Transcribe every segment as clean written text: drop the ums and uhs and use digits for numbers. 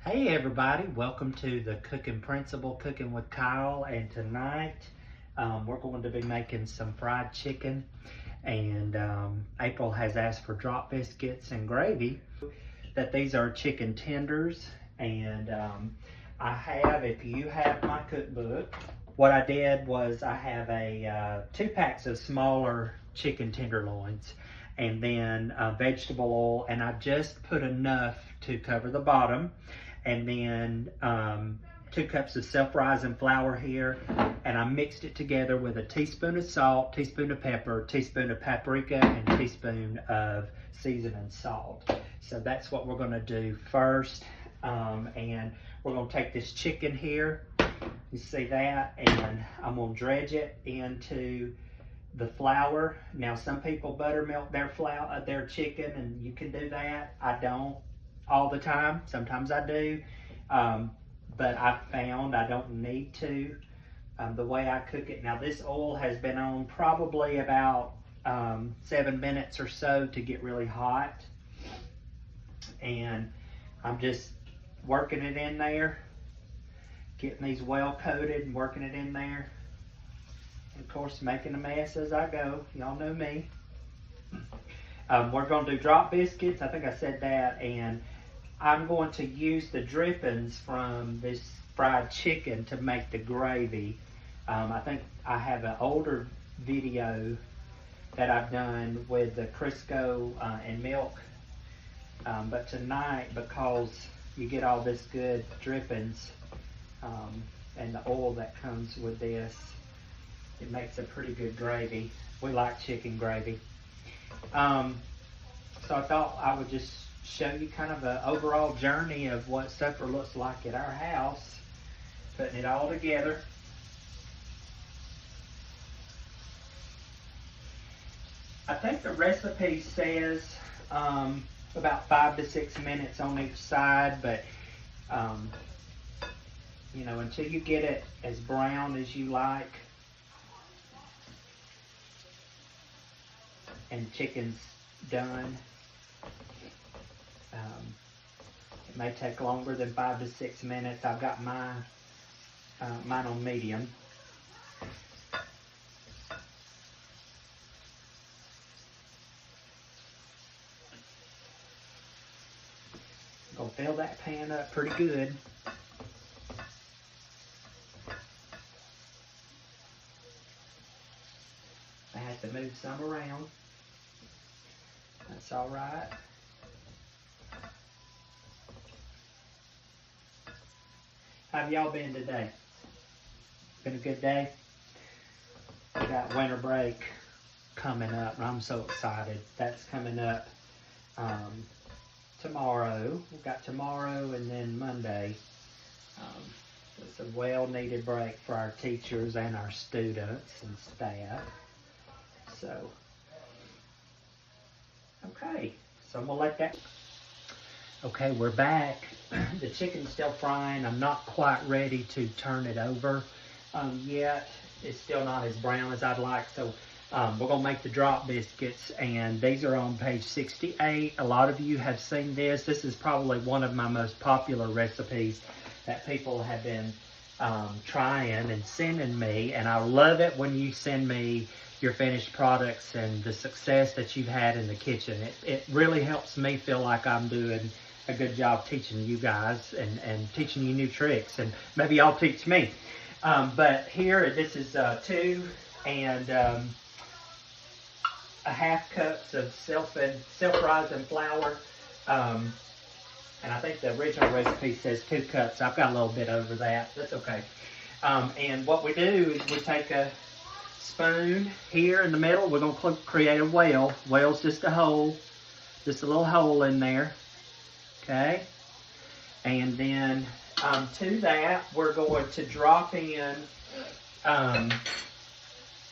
Hey everybody, welcome to the Cooking Principle, Cooking with Kyle, and tonight we're going to be making some fried chicken, and April has asked for drop biscuits and gravy. That these are chicken tenders, and I have, if you have my cookbook, what I did was I have a 2 packs of smaller chicken tenderloins, and then vegetable oil, and I just put enough to cover the bottom, and then 2 cups of self-rising flour here, and I mixed it together with a teaspoon of salt, teaspoon of pepper, teaspoon of paprika, and teaspoon of seasoning salt. So that's what we're going to do first, and we're going to take this chicken here, you see that, and I'm going to dredge it into the flour. Now some people buttermilk their chicken, and you can do that. I don't all the time. Sometimes I do, but I found I don't need to. The way I cook it now, this oil has been on probably about 7 minutes or so to get really hot, and I'm just working it in there, getting these well coated and working it in there. Of course, making a mess as I go. Y'all know me. We're going to do drop biscuits. I think I said that. And I'm going to use the drippings from this fried chicken to make the gravy. I think I have an older video that I've done with the Crisco and milk. But tonight, because you get all this good drippings and the oil that comes with this, it makes a pretty good gravy. We like chicken gravy. So I thought I would just show you kind of an overall journey of what supper looks like at our house, putting it all together. I think the recipe says about 5 to 6 minutes on each side, but you know, until you get it as brown as you like, and chicken's done, it may take longer than 5 to 6 minutes. I've got mine on medium. I'm gonna fill that pan up pretty good. I have to move some around. That's all right. How have y'all been today? Been a good day? We got winter break coming up, and I'm so excited. That's coming up tomorrow. We've got tomorrow and then Monday. It's a well-needed break for our teachers and our students and staff. So, okay, so I'm gonna let that. Okay, we're back. The chicken's still frying. I'm not quite ready to turn it over yet. It's still not as brown as I'd like, so we're gonna make the drop biscuits, and these are on page 68. A lot of you have seen this. This is probably one of my most popular recipes that people have been trying and sending me, and I love it when you send me your finished products and the success that you've had in the kitchen. It really helps me feel like I'm doing a good job teaching you guys and teaching you new tricks, and maybe y'all teach me. But here, this is 2 and a half cups of self-rising flour. And I think the original recipe says 2 cups. I've got a little bit over that. That's okay. And what we do is we take a spoon here in the middle. We're going to create a well. Well's just a hole, just a little hole in there. Okay. And then to that, we're going to drop in, yeah,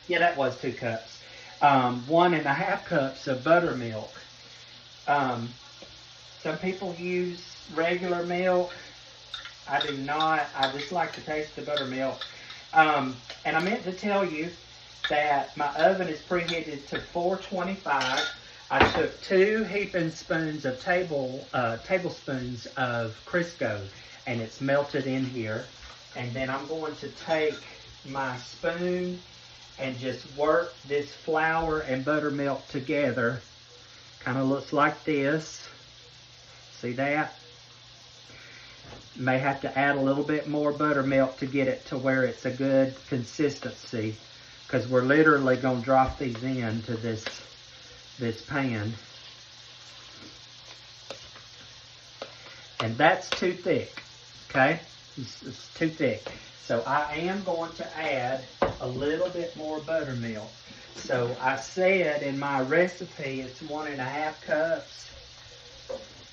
that was 2 cups. 1.5 cups of buttermilk. Some people use regular milk. I do not. I just like the taste of buttermilk. And I meant to tell you that my oven is preheated to 425. I took 2 heaping spoons of tablespoons of Crisco, and it's melted in here. And then I'm going to take my spoon and just work this flour and buttermilk together. Kind of looks like this. See that? May have to add a little bit more buttermilk to get it to where it's a good consistency, because we're literally going to drop these into this pan. And that's too thick, okay? It's too thick. So I am going to add a little bit more buttermilk. So I said in my recipe it's 1.5 cups.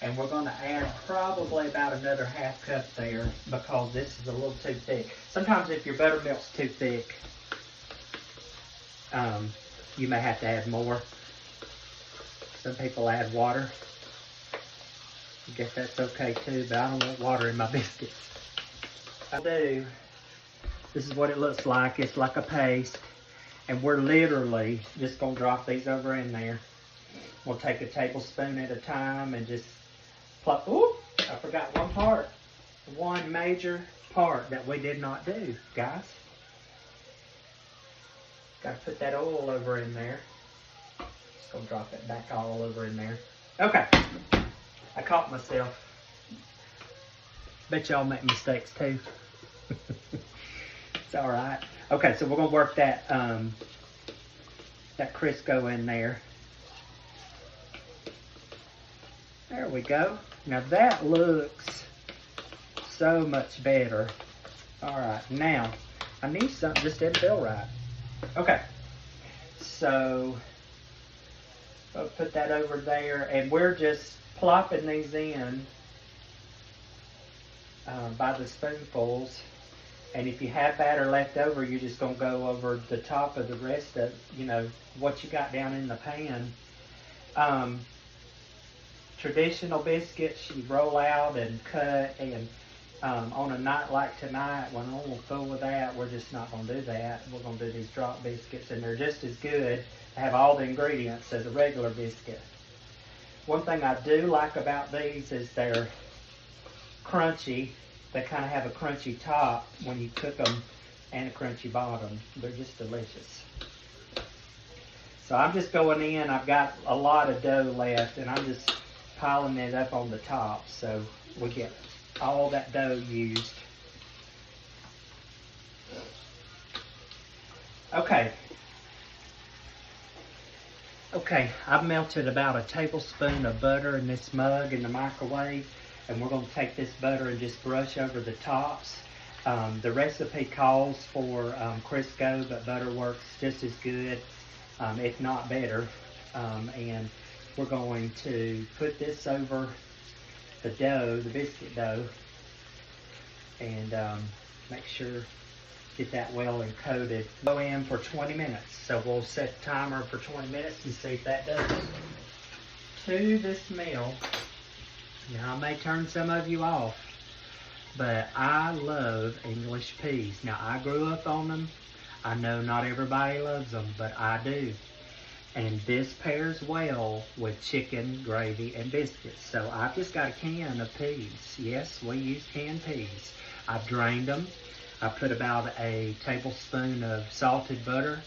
And we're going to add probably about another ½ cup there, because this is a little too thick. Sometimes if your buttermilk's too thick, you may have to add more. Some people add water. I guess that's okay too, but I don't want water in my biscuits. I do. This is what it looks like. It's like a paste. And we're literally just going to drop these over in there. We'll take a tablespoon at a time and just plop. Ooh, I forgot one part. One major part that we did not do, guys. Got to put that oil over in there. Just going to drop it back all over in there. Okay. I caught myself. Bet y'all make mistakes too. It's all right. Okay, so we're going to work that that Crisco in there. There we go. Now that looks so much better. All right, now I need something just didn't feel right. Okay, so I'll put that over there, and we're just plopping these in by the spoonfuls. And if you have batter left over, you're just going to go over the top of the rest of, what you got down in the pan. Traditional biscuits, you roll out and cut, and on a night like tonight, when I'm full with that, we're just not going to do that. We're going to do these drop biscuits, and they're just as good. They have all the ingredients as a regular biscuit. One thing I do like about these is they're crunchy. They kind of have a crunchy top when you cook them, and a crunchy bottom. They're just delicious. So I'm just going in. I've got a lot of dough left, and I'm just piling it up on the top so we get all that dough used. Okay, I've melted about a tablespoon of butter in this mug in the microwave, and we're going to take this butter and just brush over the tops. The recipe calls for Crisco, but butter works just as good, if not better. And we're going to put this over the dough, the biscuit dough, and make sure get that well encoded. Go in for 20 minutes. So we'll set the timer for 20 minutes and see if that does it. To this meal, now I may turn some of you off, but I love English peas. Now I grew up on them. I know not everybody loves them, but I do. And this pairs well with chicken, gravy, and biscuits. So I've just got a can of peas. Yes, we use canned peas. I've drained them. I put about a tablespoon of salted butter.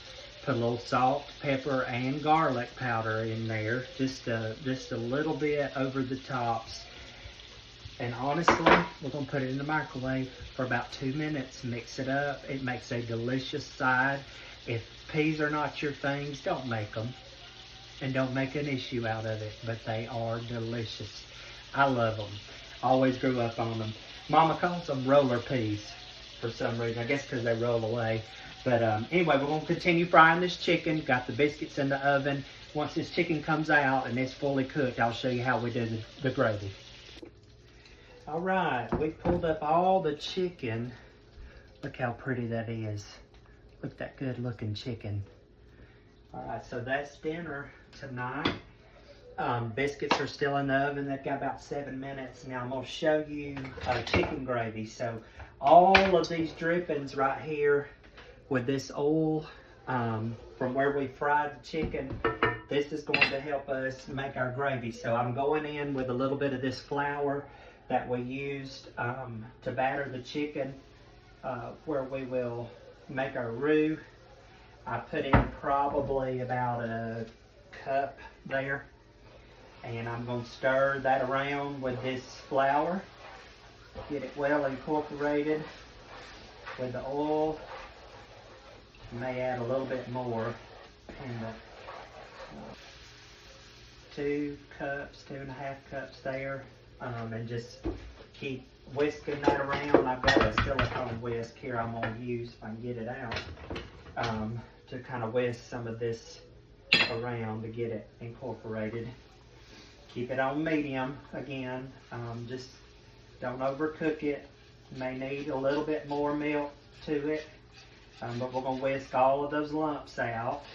Put a little salt, pepper, and garlic powder in there. Just a little bit over the tops. And honestly, we're going to put it in the microwave for about 2 minutes. Mix it up. It makes a delicious side. If peas are not your things, don't make them. And don't make an issue out of it. But they are delicious. I love them. Always grew up on them. Mama calls them roller peas for some reason. I guess because they roll away. But anyway, we're going to continue frying this chicken. Got the biscuits in the oven. Once this chicken comes out and it's fully cooked, I'll show you how we do the gravy. All right, we've pulled up all the chicken. Look how pretty that is. Look at that good looking chicken. All right, so that's dinner tonight. Biscuits are still in the oven. They've got about 7 minutes. Now I'm going to show you chicken gravy. So all of these drippings right here with this oil from where we fried the chicken, this is going to help us make our gravy. So I'm going in with a little bit of this flour that we used to batter the chicken where we will make our roux. I put in probably about a cup there, and I'm going to stir that around with this flour, get it well incorporated with the oil. May add a little bit more in the 2 cups, 2.5 cups there, and just keep whisking that around. I've got a silicone whisk here I'm going to use if I can get it out, to kind of whisk some of this around to get it incorporated. Keep it on medium again, just don't overcook it. May need a little bit more milk to it, but we're going to whisk all of those lumps out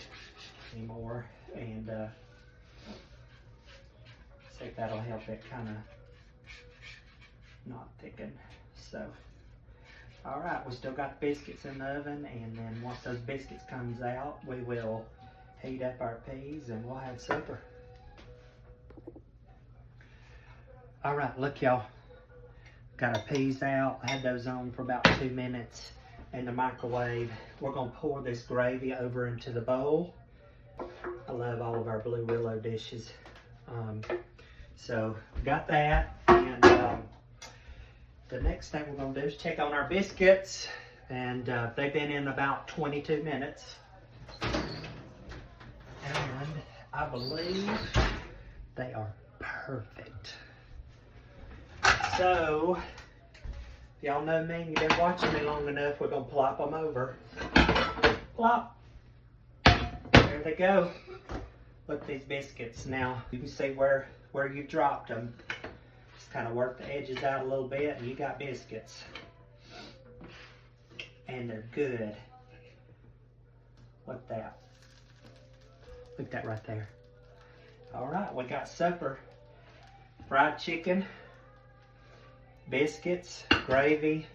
anymore, and see if that'll help it kind of not thicken. So, all right, we still got biscuits in the oven, and then once those biscuits comes out, we will heat up our peas and we'll have supper. All right, look y'all, got our peas out. I had those on for about 2 minutes in the microwave. We're gonna pour this gravy over into the bowl. I love all of our Blue Willow dishes. So got that, and the next thing we're gonna do is check on our biscuits, and they've been in about 22 minutes. And I believe they are perfect. So, if y'all know me and you've been watching me long enough, we're gonna plop them over. Plop. There they go. Look at these biscuits. Now, you can see where you dropped them. Just kind of work the edges out a little bit and you got biscuits. And they're good. Look at that. Look at that right there. All right, we got supper. Fried chicken, biscuits, gravy,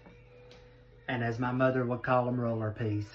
and as my mother would call them, roller peas.